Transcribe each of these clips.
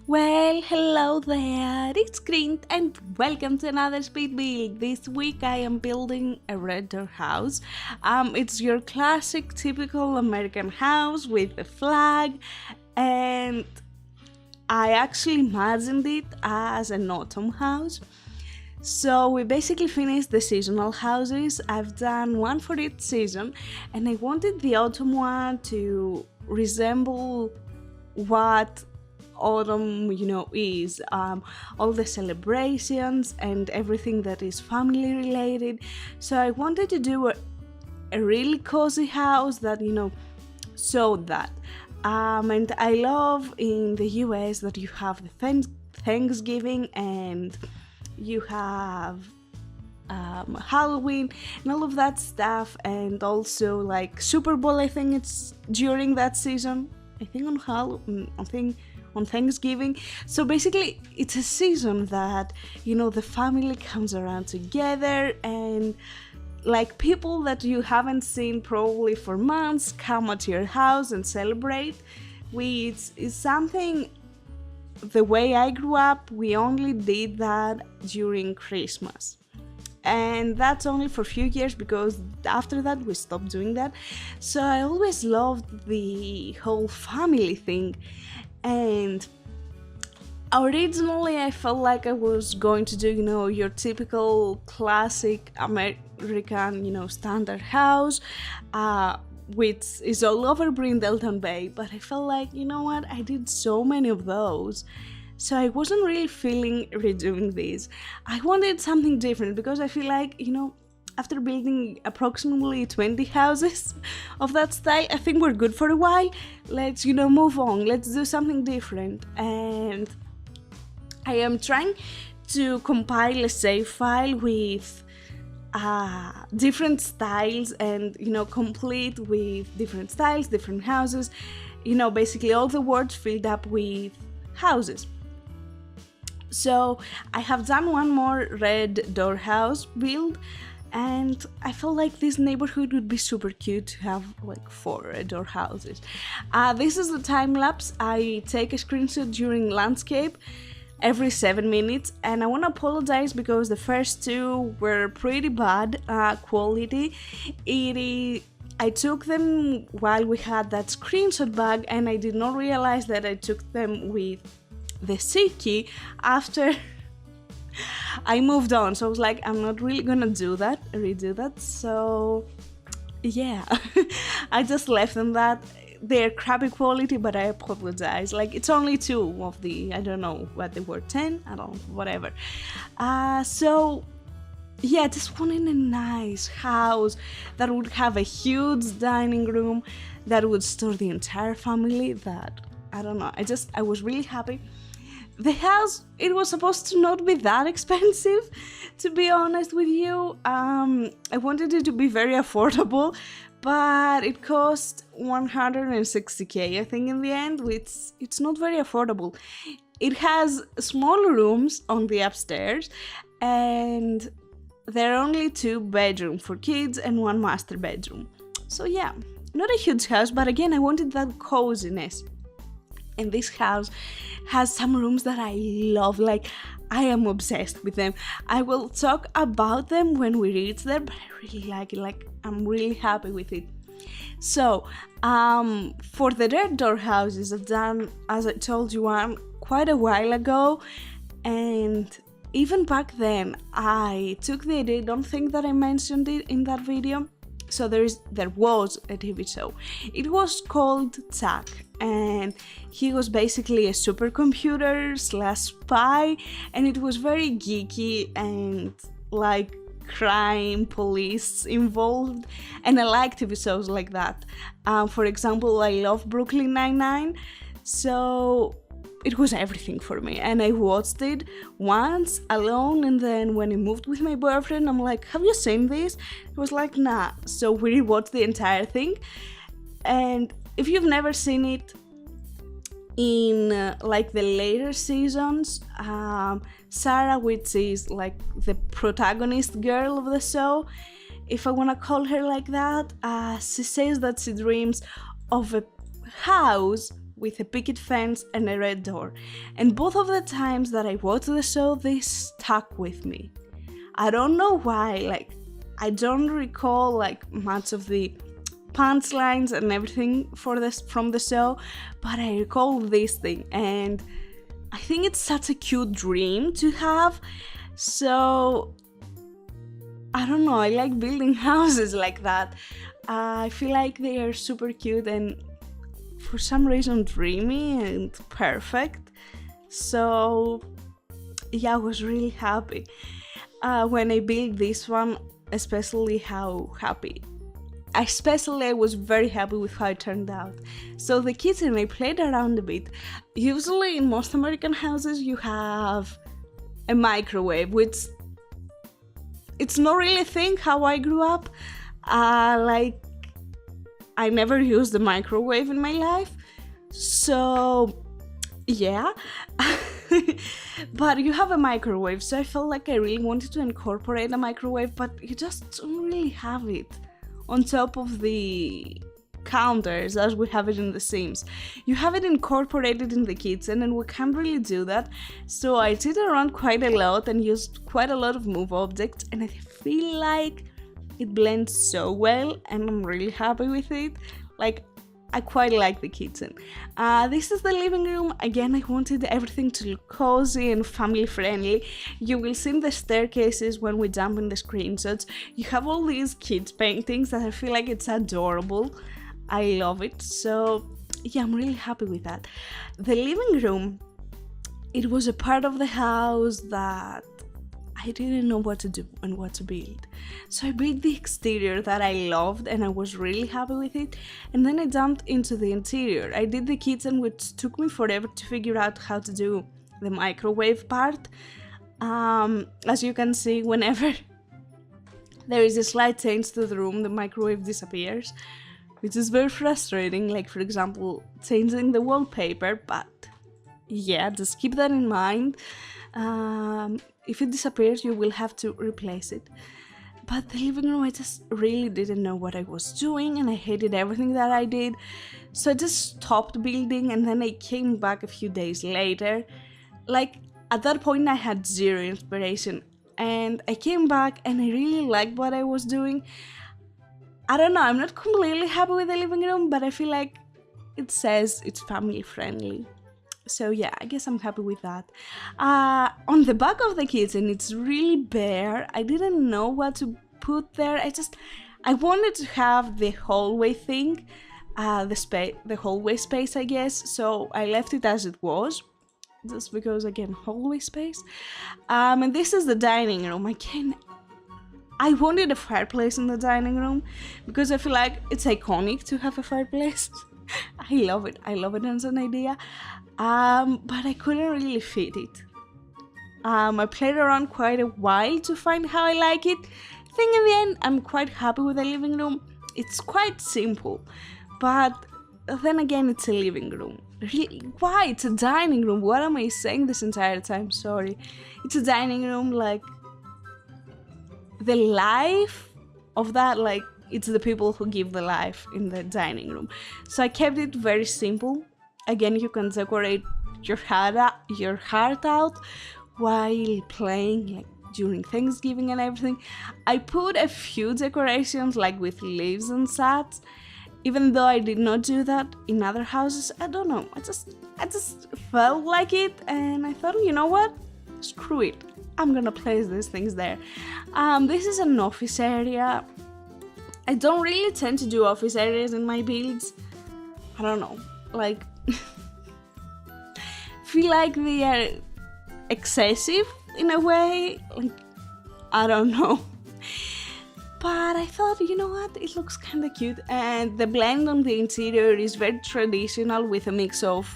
Well, hello there, it's Kriint and welcome to another speed build. This week I am building a red door house. It's your classic typical American house with a flag, and I actually imagined it as an autumn house. So we basically finished the seasonal houses. I've done one for each season and I wanted the autumn one to resemble what autumn is, all the celebrations and everything that is family related. So I wanted to do a really cozy house that showed that, and I love in the US that you have the Thanksgiving and you have Halloween and all of that stuff, and also like Super Bowl. I think it's during that season. I think on Thanksgiving. So basically it's a season that the family comes around together, and like people that you haven't seen probably for months come at your house and celebrate, which is something. The way I grew up, we only did that during Christmas, and that's only for a few years because after that we stopped doing that. So I always loved the whole family thing, and originally I felt like I was going to do your typical classic American standard house, which is all over Brindleton Bay, but I felt like what, I did so many of those, so I wasn't really feeling redoing this. I wanted something different because I feel like after building approximately 20 houses of that style, I think we're good for a while. Let's move on, let's do something different. And I am trying to compile a save file with different styles and complete with different styles, different houses, basically all the words filled up with houses. So I have done one more red door house build, and I felt like this neighborhood would be super cute to have like 4 red door houses. This is the time lapse. I take a screenshot during landscape every 7 minutes, and I want to apologize because the first 2 were pretty bad quality. I took them while we had that screenshot bug, and I did not realize that I took them with the C key after I moved on. So I was like, I'm not really gonna redo that. So yeah, I just left them that. They're crappy quality, but I apologize. Like, it's only 2 of the, I don't know what they were, 10, I don't know, whatever. So yeah, just wanting a nice house that would have a huge dining room that would store the entire family. That, I don't know, I was really happy. The house, it was supposed to not be that expensive, to be honest with you. I wanted it to be very affordable, but it cost 160k, I think, in the end, which it's not very affordable. It has small rooms on the upstairs, and there are only 2 bedrooms for kids and 1 master bedroom. So yeah, not a huge house, but again, I wanted that coziness. And this house has some rooms that I love, like I am obsessed with them. I will talk about them when we reach there, but I really like it, like I'm really happy with it. So for the red door houses, I've done, as I told you, one quite a while ago, and even back then I took the idea. I don't think that I mentioned it in that video. So there was a TV show. It was called Chuck, and he was basically a supercomputer / spy, and it was very geeky and like crime, police involved, and I like TV shows like that. For example, I love Brooklyn Nine-Nine, so it was everything for me, and I watched it once alone, and then when I moved with my boyfriend, I'm like, have you seen this? He was like, nah. So we rewatched the entire thing, and if you've never seen it, in like the later seasons, Sarah, which is like the protagonist girl of the show, if I want to call her like that. She says that she dreams of a house with a picket fence and a red door. And both of the times that I watched the show, they stuck with me. I don't know why, like, I don't recall like much of the punchlines and everything from the show, but I recall this thing, and I think it's such a cute dream to have. So I don't know, I like building houses like that. I feel like they are super cute and for some reason dreamy and perfect. So yeah, I was really happy when I built this one, especially I was very happy with how it turned out. So the kitchen, I played around a bit. Usually in most American houses you have a microwave, which it's not really a thing how I grew up. Like, I never used the microwave in my life, so yeah. But you have a microwave, so I felt like I really wanted to incorporate a microwave, but you just don't really have it on top of the counters as we have it in The Sims. You have it incorporated in the kitchen, and we can't really do that. So I did around quite a lot and used quite a lot of move objects, and I feel like it blends so well, and I'm really happy with it. Like, I quite like the kitchen. This is the living room. Again, I wanted everything to look cozy and family friendly. You will see in the staircases when we jump in the screenshots, you have all these kids paintings that I feel like it's adorable. I love it. So yeah, I'm really happy with that. The living room, it was a part of the house that I didn't know what to do and what to build. So I built the exterior that I loved and I was really happy with it. And then I jumped into the interior. I did the kitchen, which took me forever to figure out how to do the microwave part. As you can see, whenever there is a slight change to the room, the microwave disappears, which is very frustrating. Like, for example, changing the wallpaper, but yeah, just keep that in mind. If it disappears, you will have to replace it. But the living room, I just really didn't know what I was doing, and I hated everything that I did. So I just stopped building, and then I came back a few days later. Like, at that point I had zero inspiration, and I came back and I really liked what I was doing. I don't know, I'm not completely happy with the living room, but I feel like it says it's family friendly. So yeah, I guess I'm happy with that. On the back of the kitchen, it's really bare. I didn't know what to put there. I wanted to have the hallway thing, the hallway space, I guess. So I left it as it was, just because, again, hallway space. And this is the dining room. Again, I wanted a fireplace in the dining room because I feel like it's iconic to have a fireplace. I love it as an idea. But I couldn't really fit it. I played around quite a while to find how I like it. I think in the end, I'm quite happy with the living room. It's quite simple, but then again, it's a living room. Really, why? It's a dining room. What am I saying this entire time? Sorry. It's a dining room, like, the life of that, like, it's the people who give the life in the dining room. So I kept it very simple. Again, you can decorate your heart out while playing, like during Thanksgiving and everything. I put a few decorations, like with leaves and such, even though I did not do that in other houses. I don't know, I just felt like it, and I thought, you know what, screw it, I'm gonna place these things there. This is an office area. I don't really tend to do office areas in my builds. I don't know, like, feel like they are excessive in a way, like, I don't know. But I thought, you know what, it looks kind of cute, and the blend on the interior is very traditional with a mix of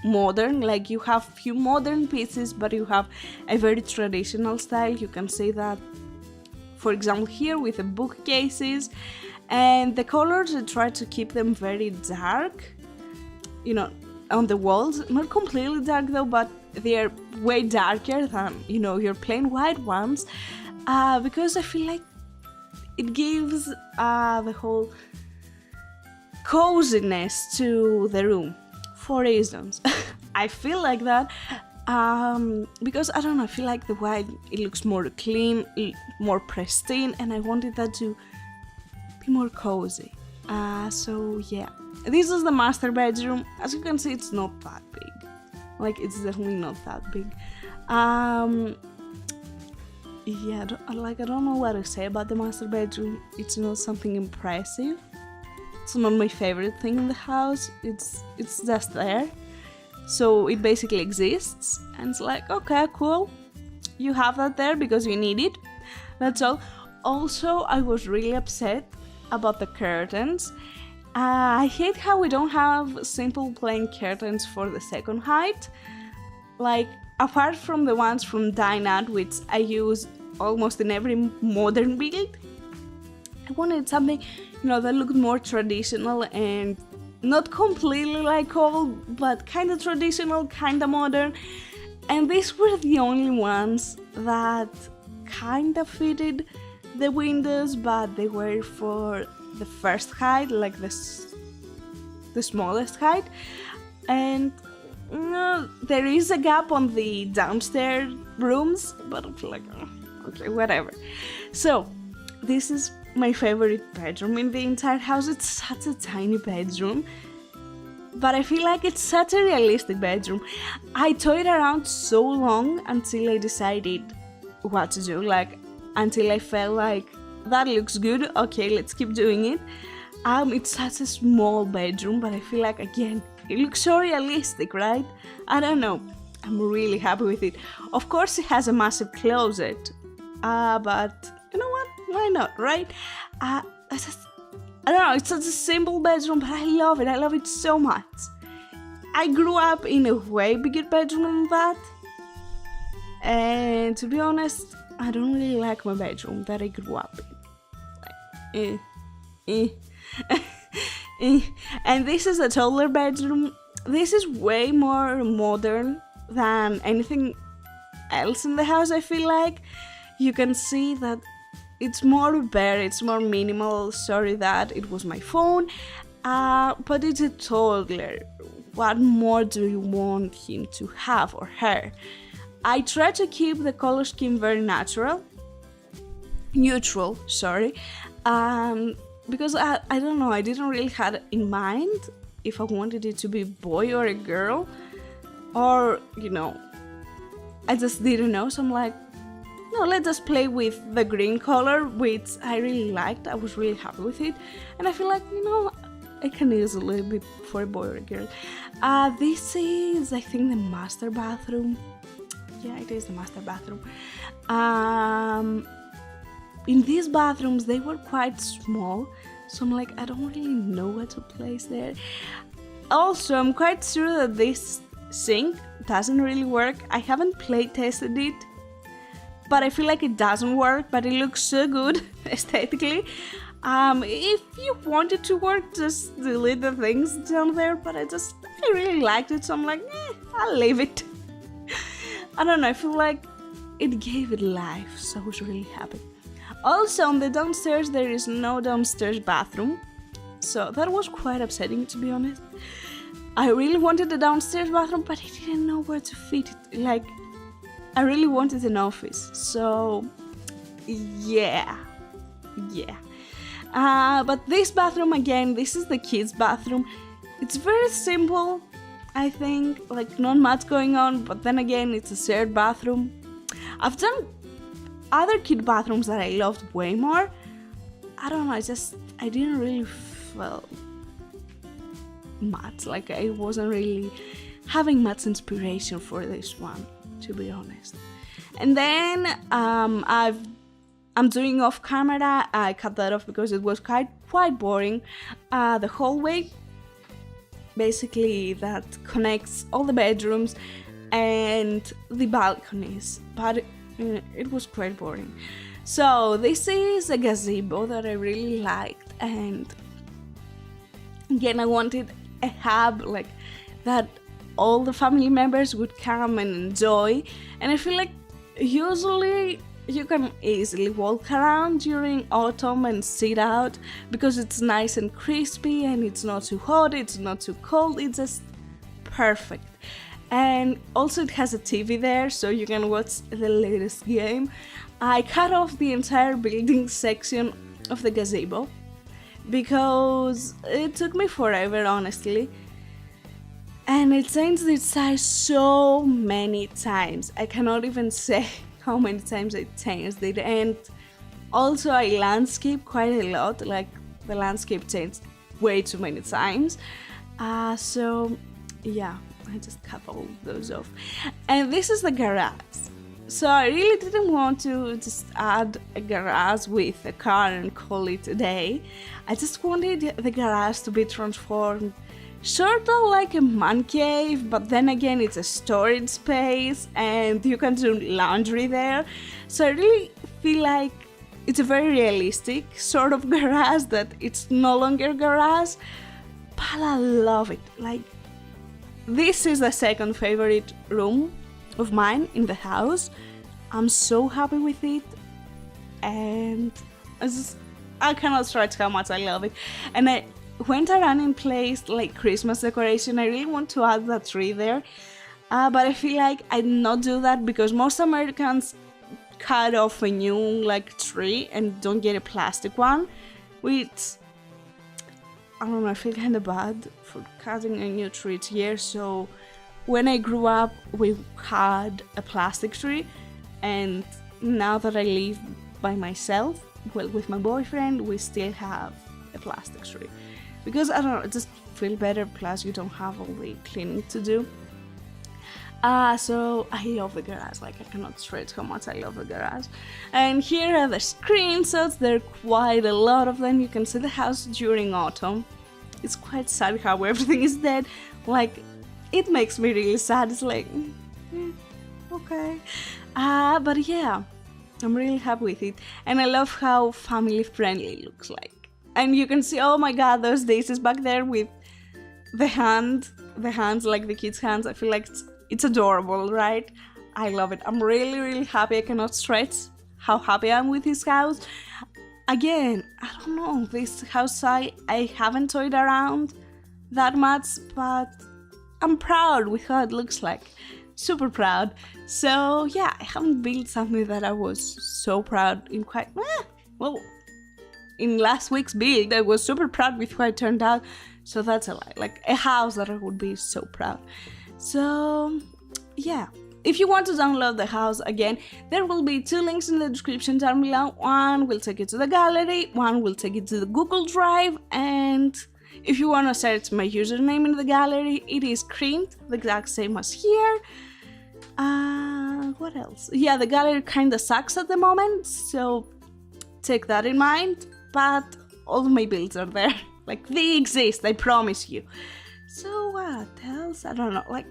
modern, like you have few modern pieces, but you have a very traditional style. You can see that, for example, here with the bookcases, and the colors, I try to keep them very dark, you know, on the walls, not completely dark though, but they are way darker than, you know, your plain white ones, because I feel like it gives the whole coziness to the room for reasons. I feel like that because I don't know, I feel like the white, it looks more clean, more pristine, and I wanted that to be more cozy. So yeah, this is the master bedroom. As you can see, it's not that big. Like, it's definitely not that big. Yeah, I don't know what to say about the master bedroom. It's not something impressive. It's not my favorite thing in the house. It's just there. So it basically exists, and it's like, okay, cool. You have that there because you need it. That's all. Also, I was really upset about the curtains. I hate how we don't have simple plain curtains for the second height. Like, apart from the ones from Dinah, which I use almost in every modern build, I wanted something, that looked more traditional and not completely like old, but kind of traditional, kind of modern. And these were the only ones that kind of fitted the windows, but they were for the first height, like the smallest height. And there is a gap on the downstairs rooms, but I feel like, okay, whatever. So this is my favorite bedroom in the entire house. It's such a tiny bedroom, but I feel like it's such a realistic bedroom. I toyed around so long until I decided what to do, like until I felt like that looks good, okay, let's keep doing it. It's such a small bedroom, but I feel like, again, it looks so realistic, right? I don't know, I'm really happy with it. Of course, it has a massive closet, but you know what, why not, right? I don't know, it's such a simple bedroom, but I love it so much. I grew up in a way bigger bedroom than that, and to be honest, I don't really like my bedroom that I grew up in. And this is a toddler bedroom. This is way more modern than anything else in the house, I feel like. You can see that it's more bare, it's more minimal. Sorry that it was my phone, but it's a toddler. What more do you want him to have, or her? I try to keep the color scheme very neutral, because I don't know, I didn't really have in mind if I wanted it to be a boy or a girl, or I just didn't know. So I'm like, no, let's just play with the green color, which I really liked. I was really happy with it, and I feel like I can use a little bit for a boy or a girl. This is, I think, the master bathroom. Yeah, it is the master bathroom. In these bathrooms, they were quite small, so I'm like, I don't really know what to place there. Also, I'm quite sure that this sink doesn't really work. I haven't play tested it, but I feel like it doesn't work, but it looks so good aesthetically. If you want it to work, just delete the things down there, but I really liked it, so I'm like, I'll leave it. I don't know, I feel like it gave it life, so I was really happy. Also, on the downstairs, there is no downstairs bathroom, so that was quite upsetting, to be honest. I really wanted a downstairs bathroom, but I didn't know where to fit it. Like, I really wanted an office, so yeah. But this bathroom, again, this is the kids' bathroom. It's very simple, I think, like not much going on, but then again, it's a shared bathroom. I've done other kid bathrooms that I loved way more. I don't know, I didn't really feel much, like I wasn't really having much inspiration for this one, to be honest. And then I'm doing off camera, I cut that off because it was quite boring. The hallway, basically, that connects all the bedrooms and the balconies, but it was quite boring. So this is a gazebo that I really liked, and again, I wanted a hub like that all the family members would come and enjoy. And I feel like usually you can easily walk around during autumn and sit out because it's nice and crispy and it's not too hot, it's not too cold, it's just perfect. And also it has a TV there so you can watch the latest game. I cut off the entire building section of the gazebo because it took me forever, honestly. And it changed its size so many times. I cannot even say how many times I changed it. And also I landscape quite a lot, like the landscape changed way too many times. So yeah, I just cut all those off. And this is the garage. So I really didn't want to just add a garage with a car and call it a day. I just wanted the garage to be transformed sort of like a man cave, but then again it's a storage space and you can do laundry there. So I really feel like it's a very realistic sort of garage that it's no longer garage, but I love it. Like, this is the second favorite room of mine in the house. I'm so happy with it and I cannot stress how much I love it. And I went around and placed like Christmas decoration. I really want to add that tree there, but I feel like I did not do that because most Americans cut off a new like tree and don't get a plastic one, which I don't know, I feel kind of bad for cutting a new tree each year. So when I grew up we had a plastic tree, and now that I live by myself, well, with my boyfriend, we still have a plastic tree. Because, I don't know, it just feels better, plus you don't have all the cleaning to do. So I love the garage, like I cannot stress how much I love the garage. And here are the screenshots, there are quite a lot of them. You can see the house during autumn. It's quite sad how everything is dead, like it makes me really sad. It's like, okay. But yeah, I'm really happy with it. And I love how family friendly it looks like. And you can see, oh my god, those daisies back there with the hands, like the kids' hands. I feel like it's adorable, right? I love it. I'm really, really happy. I cannot stress how happy I am with this house. Again, I don't know, this house I haven't toyed around that much, but I'm proud with how it looks like. Super proud. So yeah, I haven't built something that I was so proud in quite, well, in last week's build, I was super proud with how it turned out, so that's a lie. Like a house that I would be so proud. So yeah, if you want to download the house, again, there will be 2 links in the description down below. One will take you to the gallery, one will take you to the Google Drive, and if you want to search my username in the gallery, it is Kriint, the exact same as here. What else? Yeah, the gallery kinda sucks at the moment, so take that in mind. But all my builds are there. Like, they exist, I promise you. So what else? I don't know, like,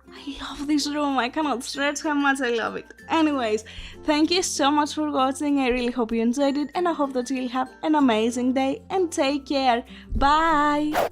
I love this room. I cannot stress how much I love it. Anyways, thank you so much for watching. I really hope you enjoyed it, and I hope that you'll have an amazing day, and take care. Bye!